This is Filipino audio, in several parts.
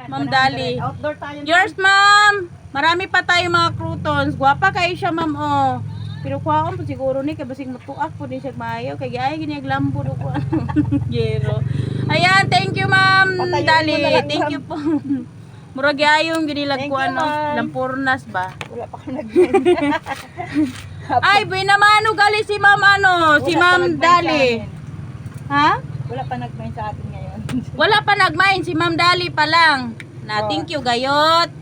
Ma'am Dali. Outdoor tayo. Yours, ma'am. Marami pa tayo mga croutons. Guwapa kayo siya, ma'am, oh. Pero kuha ko po siguro ni, kaya basing matuak po din siya maayaw. Kaya ay, ginaglambo do ko. Gero. Ayan, thank you, ma'am Patayuin Dali. mo na lang, Thank ma'am. you po. Murag ayong ginilag Thank ko, you, ano, ma'am. lampurnas ba? Wala pa akong Ay, binamano gali si ma'am, ano, si ma'am Dali. Ha? Wala pa nag-main sa atin ngayon. Wala pa nagmain, si ma'am Dali pa lang. Na, Oh. thank you, gayot.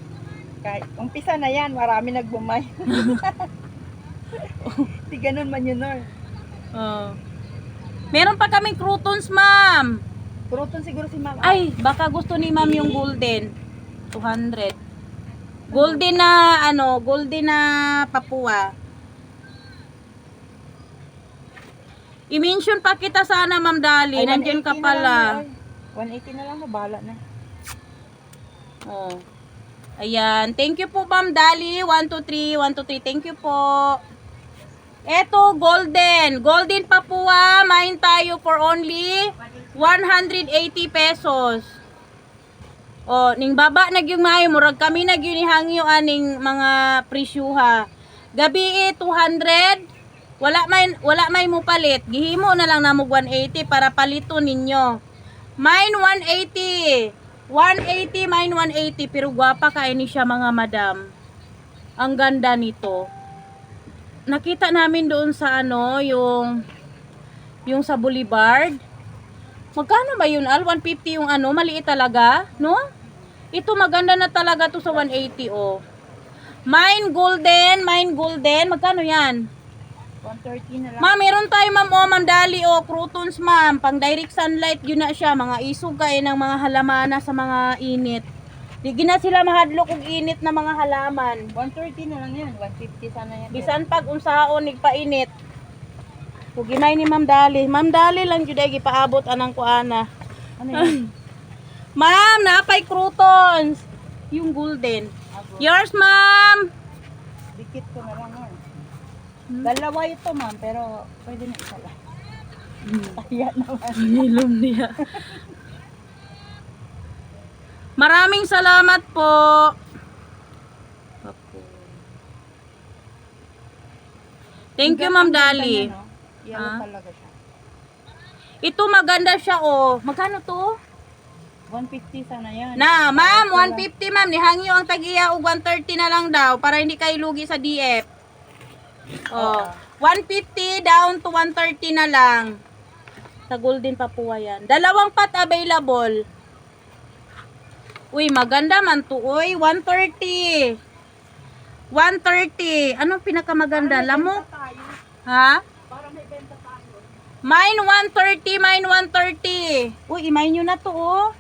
Kahit umpisa na yan, marami nagbumay. Di ganun man yun, Nor. Oh. Meron pa kaming croutons, ma'am. Pruton siguro si Ma'am. Ay, baka gusto ni ma'am yung golden. 200. Golden na, ano, golden na Papua. I-mention pa kita sana, ma'am Dali. Ay, Nandiyan ka 180 na pala. lang, ay. 180 na lang, bahala na. Oh. Ayan. Thank you po, ma'am Dali. 123, 123. Thank you po. Eto, golden. Golden Papua. Main tayo for only 180 pesos. Oh, ning baba na gyud mayo murag kami na gyud hangyo aning mga presyuha. Gabi 200. Wala may mo palit. Gihimo na lang namog 180 para palito ninyo. Mine 180. 180 mine 180 pero gwapa kay ni siya mga madam. Ang ganda nito. Nakita namin doon sa ano, yung sa Boulevard. Magkano ba yun, Al? 150 yung ano, maliit talaga, no? Ito maganda na talaga to sa 180, oh. Mine golden. Magkano yan? 130 na lang. Ma'am, meron tayo, ma'am, oh, ma'am Dali, oh, croutons, ma'am. Pang direct sunlight, yun na siya. Mga isog kayo ng mga halamana sa mga init. Di na sila mahadlok og init na mga halaman. 130 na lang yan. 150 sana yan. Bisan pag unsaon nigpainit. Kung gimay ni Ma'am Dali. Ma'am Dali lang jud ay gipaabot anang kuana. Ano yan? Ma'am, napay croutons. Yung golden. Yours, ma'am. Dikit ko na lang, Nor. Dalawa ito, ma'am, pero pwede na isa lang. Kaya naman. Nilom niya. Maraming salamat po. Thank you, Ma'am Dali. Yellow talaga siya. Ito maganda siya, oh. Magkano to? 150 sana yan. Na, ma'am, 150, ma'am. Nihangyo ang tagiya og 130 na lang daw para hindi kayo lugi sa DF. Oh, 150 down to 130 na lang. Sa Golden Papua yan. Dalawang pot available. Uy, maganda man to. Uy, 130. 130. Anong pinakamaganda? Lamok? Ha? Para may benta tayo. Mine 130, mine 130. Uy, imay nyo na to, oh.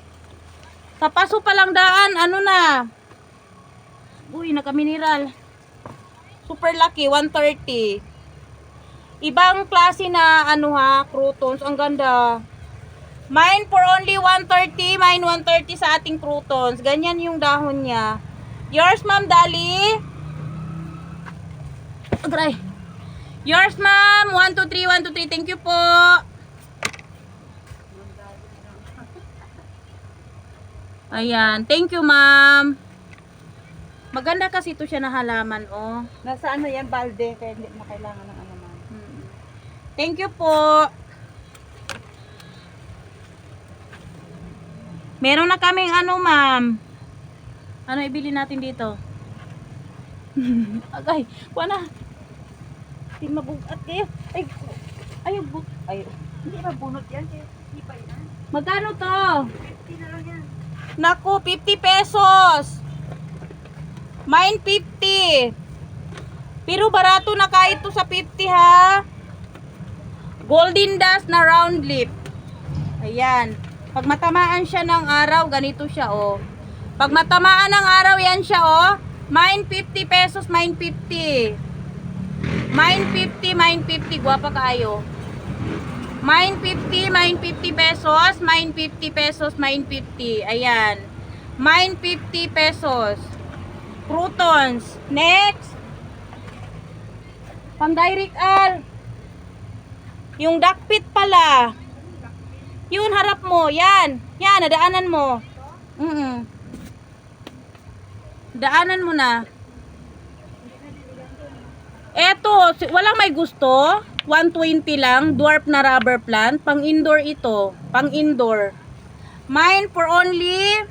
Sa paso pa lang daan, ano na. Uy, naka-mineral. Super lucky, 130. Ibang klase na, ano ha, croutons. Ang ganda. Mine for only 130, mine 130 sa ating croutons. Ganyan yung dahon niya. Yours, Ma'am Dali. Agray. Yours, ma'am. 1, 2, 3, 1, 2, 3. Thank you po. Ayan. Thank you, ma'am. Maganda kasi ito siya na halaman, oh. Nasa ano yan, balde, kaya hindi na kailangan ng ano man. Thank you po. Meron na kaming ano, ma'am. Ano ibili natin dito? Agay, kuha na. Hindi mabugat kayo. Ay, ay, Hindi mabunot yan, kaya hindi pa yan. magkano to? 50 na lang yan. Naku, 50 pesos. Mine 50. Pero barato na kahit to sa 50 ha. Golden dust na round lip. Ayan. Pag matamaan siya ng araw, ganito siya, oh. Pag matamaan ng araw, yan siya, oh. Mine 50 pesos, mine 50. Mine 50, mine 50. Guwapa kayo. Mine 50, mine 50 pesos. Mine 50 pesos, mine 50. Ayan. Mine 50 pesos. Croutons. Next. Pang direct al. Yung duck pit pala. Yun, harap mo. Yan. Yan, nadaanan mo. Daanan mo na. Eto, walang may gusto. 120 lang, dwarf na rubber plant. Pang indoor ito. Pang indoor. Mine for only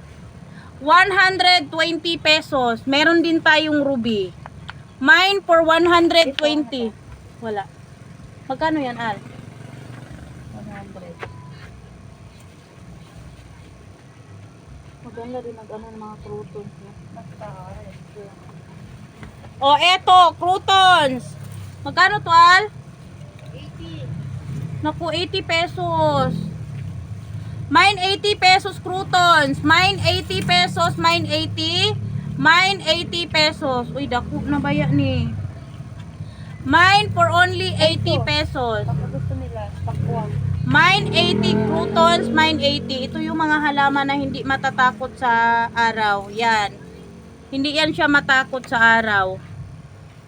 120 pesos. Meron din tayong ruby. Mine for 120. Wala. Magkano yan, Al? 100. Maganda rin ang mga croutons. Basta, O, eto, croutons. Magkano to, Al? 80. Naku, 80 pesos. Mine 80 pesos croutons. Mine 80 pesos. Mine 80. Mine 80 pesos. Uy, dako na ba yan ni? Mine for only 80 pesos. Baka gusto nila, pakwang. Mine 80 croutons. Mine 80. Ito yung mga halaman na hindi matatakot sa araw. Yan. Hindi yan siya matakot sa araw.